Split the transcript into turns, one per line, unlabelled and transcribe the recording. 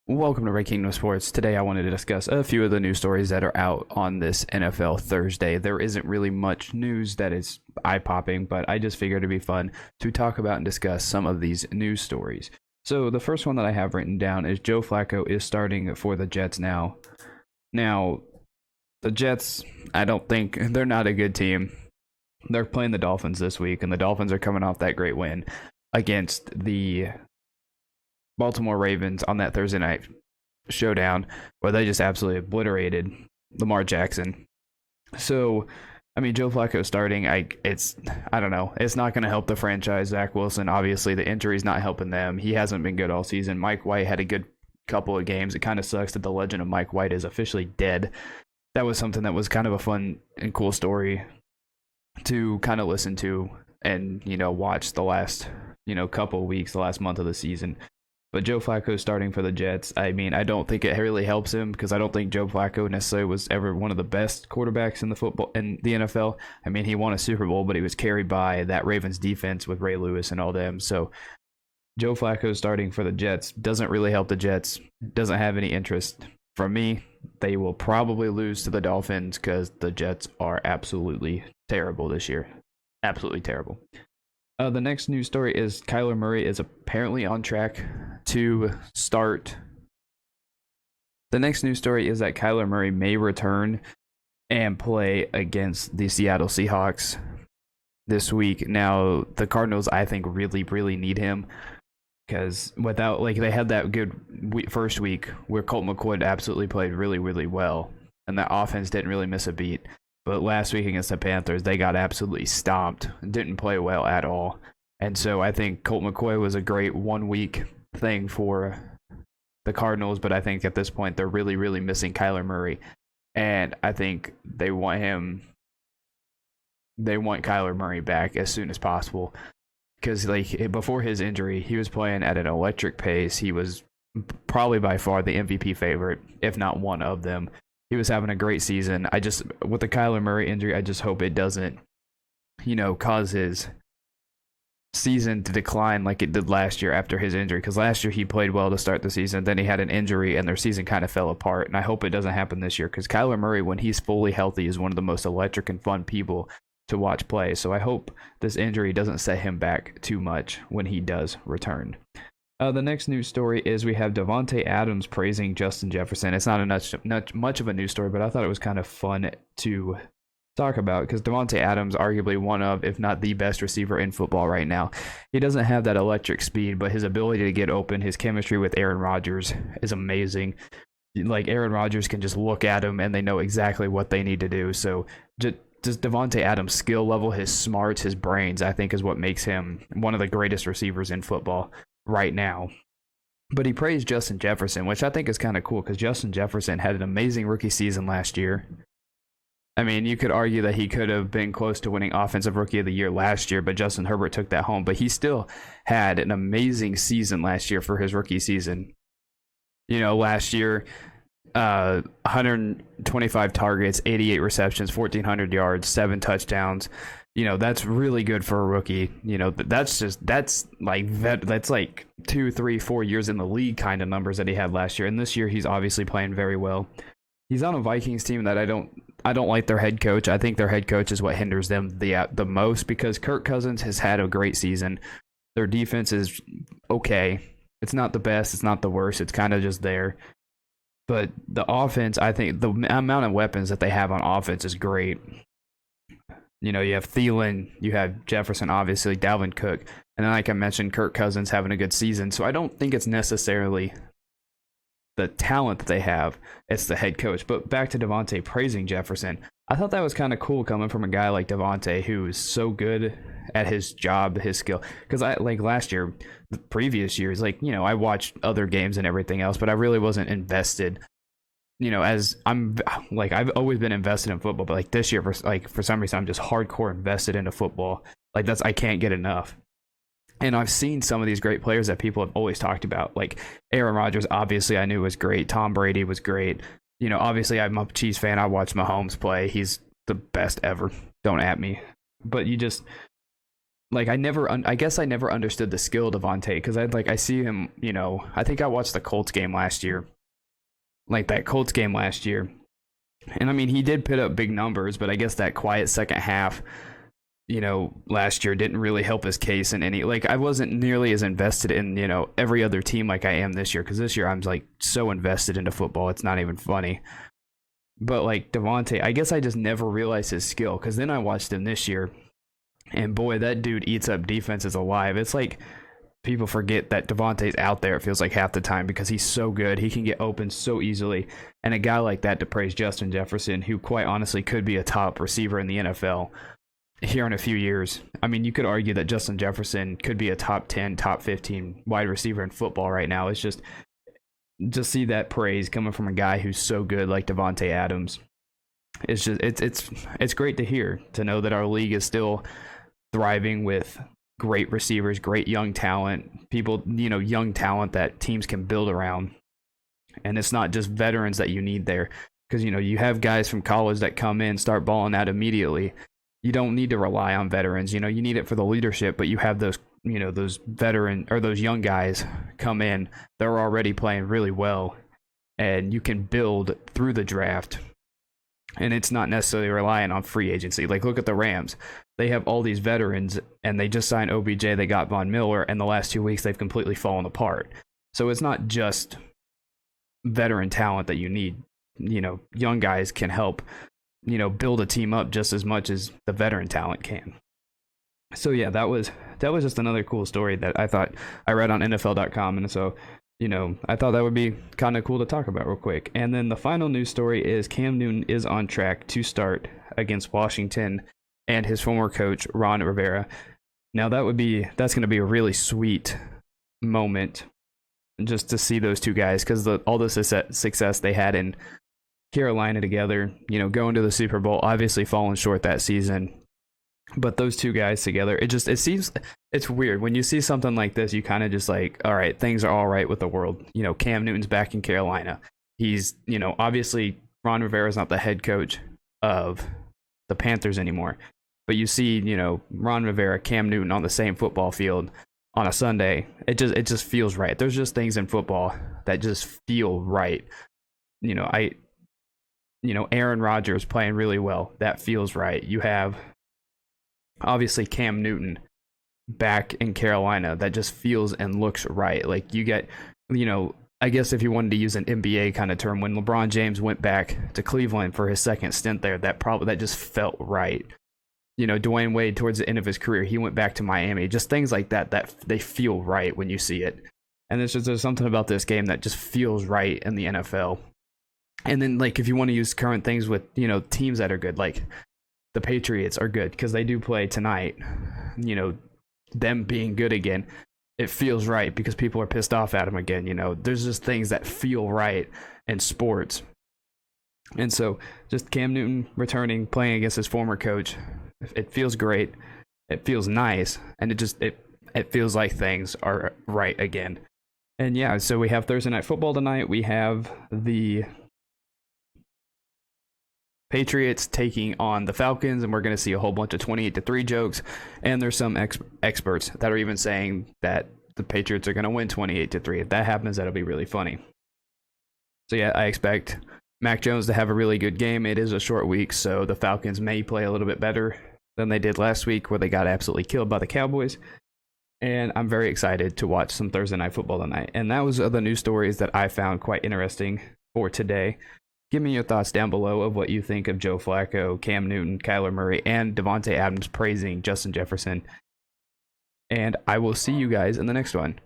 Welcome to Ray Kingdom Sports. Today I wanted to discuss a few of the news stories that are out on this NFL Thursday. There isn't really much news that is eye-popping, but I just figured it'd be fun to talk about and discuss some of these news stories. So the first one that I have written down is Joe Flacco is starting for the Jets now. Now, the Jets, I don't think, they're not a good team. They're playing the Dolphins this week, and the Dolphins are coming off that great win against the Baltimore Ravens on that Thursday night showdown where they just absolutely obliterated Lamar Jackson. So, I mean, Joe Flacco starting, I don't know. It's not going to help the franchise. Zach Wilson, obviously, the injury's not helping them. He hasn't been good all season. Mike White had a good couple of games. It kind of sucks that the legend of Mike White is officially dead. That was something that was kind of a fun and cool story to kind of listen to and, watch the last, couple of weeks, the last month of the season. But Joe Flacco starting for the Jets, I mean, I don't think it really helps him because I don't think Joe Flacco necessarily was ever one of the best quarterbacks in the NFL. I mean, he won a Super Bowl, but he was carried by that Ravens defense with Ray Lewis and all them. So Joe Flacco starting for the Jets doesn't really help the Jets. Doesn't have any interest. For me, they will probably lose to the Dolphins because the Jets are absolutely terrible this year. Absolutely terrible. The next news story is Kyler Murray is apparently on track to start. The next news story is that Kyler Murray may return and play against the Seattle Seahawks this week. Now, the Cardinals, I think, really, really need him because without, they had that good first week where Colt McCoy absolutely played really, really well, and that offense didn't really miss a beat. But last week against the Panthers, they got absolutely stomped. Didn't play well at all. And so I think Colt McCoy was a great 1 week thing for the Cardinals. But I think at this point, they're really, really missing Kyler Murray. And I think they want Kyler Murray back as soon as possible. Because before his injury, he was playing at an electric pace. He was probably by far the MVP favorite, if not one of them. He was having a great season. With the Kyler Murray injury, I just hope it doesn't, cause his season to decline like it did last year after his injury. Because last year he played well to start the season. Then he had an injury and their season kind of fell apart. And I hope it doesn't happen this year because Kyler Murray, when he's fully healthy, is one of the most electric and fun people to watch play. So I hope this injury doesn't set him back too much when he does return. The next news story is we have Devante Adams praising Justin Jefferson. It's not much of a news story, but I thought it was kind of fun to talk about because Devante Adams, arguably one of, if not the best receiver in football right now. He doesn't have that electric speed, but his ability to get open, his chemistry with Aaron Rodgers is amazing. Aaron Rodgers can just look at him and they know exactly what they need to do. So just Devante Adams' skill level, his smarts, his brains, I think is what makes him one of the greatest receivers in football right now. But he praised Justin Jefferson, which I think is kind of cool because Justin Jefferson had an amazing rookie season last year. I mean, you could argue that he could have been close to winning Offensive Rookie of the Year last year, but Justin Herbert took that home. But he still had an amazing season last year for his rookie season. Last year, 125 targets, 88 receptions, 1,400 yards, 7 touchdowns. That's really good for a rookie. That's like 2, 3, 4 years in the league kind of numbers that he had last year. And this year he's obviously playing very well. He's on a Vikings team that I don't like their head coach. I think their head coach is what hinders them the most because Kirk Cousins has had a great season. Their defense is okay. It's not the best. It's not the worst. It's kind of just there. But the offense, I think the amount of weapons that they have on offense is great. You have Thielen, you have Jefferson, obviously, Dalvin Cook. And then, like I mentioned, Kirk Cousins having a good season. So I don't think it's necessarily the talent that they have. It's the head coach. But back to Devante praising Jefferson. I thought that was kind of cool coming from a guy like Devante who is so good at his job, his skill. Because last year, the previous years, I watched other games and everything else, but I really wasn't invested. As I've always been invested in football, but this year, for some reason, I'm just hardcore invested into football. I can't get enough. And I've seen some of these great players that people have always talked about. Aaron Rodgers, obviously, I knew was great. Tom Brady was great. Obviously, I'm a Chiefs fan. I watch Mahomes play. He's the best ever. Don't at me. But like I guess I never understood the skill of Devante because I see him, I think I watched the Colts game last year, like that Colts game last year, and I mean he did put up big numbers, but I guess that quiet second half, last year didn't really help his case in any, like I wasn't nearly as invested in, every other team like I am this year, because this year I'm like so invested into football, it's not even funny. But like Devante, I guess I just never realized his skill, because then I watched him this year, and boy, that dude eats up defenses alive. It's like people forget that Devante's out there, it feels like half the time, because he's so good. He can get open so easily. And a guy like that to praise Justin Jefferson, who quite honestly could be a top receiver in the NFL here in a few years. I mean, you could argue that Justin Jefferson could be a top 10, top 15 wide receiver in football right now. It's just see that praise coming from a guy who's so good like Devante Adams. It's just it's great to hear, to know that our league is still thriving with great receivers, great young talent, people, young talent that teams can build around. And it's not just veterans that you need there, because you have guys from college that come in, start balling out immediately. You don't need to rely on veterans. You need it for the leadership, but you have those, those veteran or those young guys come in, they're already playing really well, and you can build through the draft. And it's not necessarily relying on free agency. Like, look at the Rams. They have all these veterans, and they just signed OBJ. They got Von Miller, and the last 2 weeks they've completely fallen apart. So it's not just veteran talent that you need. Young guys can help, build a team up just as much as the veteran talent can. So yeah, that was just another cool story that I thought I read on NFL.com, and so I thought that would be kind of cool to talk about real quick. And then the final news story is Cam Newton is on track to start against Washington and his former coach Ron Rivera. Now that's going to be a really sweet moment just to see those two guys, because all the success they had in Carolina together, going to the Super Bowl, obviously falling short that season. But those two guys together, it seems, it's weird. When you see something like this, you kind of just like, all right, things are all right with the world. Cam Newton's back in Carolina. He's, obviously Ron Rivera's not the head coach of the Panthers anymore. But you see, Ron Rivera, Cam Newton on the same football field on a Sunday. It just feels right. There's just things in football that just feel right. Aaron Rodgers playing really well. That feels right. You have obviously Cam Newton back in Carolina. That just feels and looks right. Like you get, I guess if you wanted to use an NBA kind of term, when LeBron James went back to Cleveland for his second stint there, that just felt right. Dwayne Wade towards the end of his career, he went back to Miami. Just things like that they feel right when you see it. And there's something about this game that just feels right in the NFL. And then, like, if you want to use current things with, teams that are good, like the Patriots are good because they do play tonight. Them being good again, it feels right because people are pissed off at them again. There's just things that feel right in sports. And so just Cam Newton returning, playing against his former coach, it feels great. It feels nice. And it feels like things are right again. And yeah, so we have Thursday Night Football tonight. We have the Patriots taking on the Falcons, and we're going to see a whole bunch of 28-3 jokes. And there's some experts that are even saying that the Patriots are going to win 28-3. If that happens, that'll be really funny. So yeah, I expect Mac Jones to have a really good game. It is a short week, so the Falcons may play a little bit better than they did last week, where they got absolutely killed by the Cowboys. And I'm very excited to watch some Thursday Night Football tonight. And that was the news stories that I found quite interesting for today. Give me your thoughts down below of what you think of Joe Flacco, Cam Newton, Kyler Murray, and Devante Adams praising Justin Jefferson. And I will see you guys in the next one.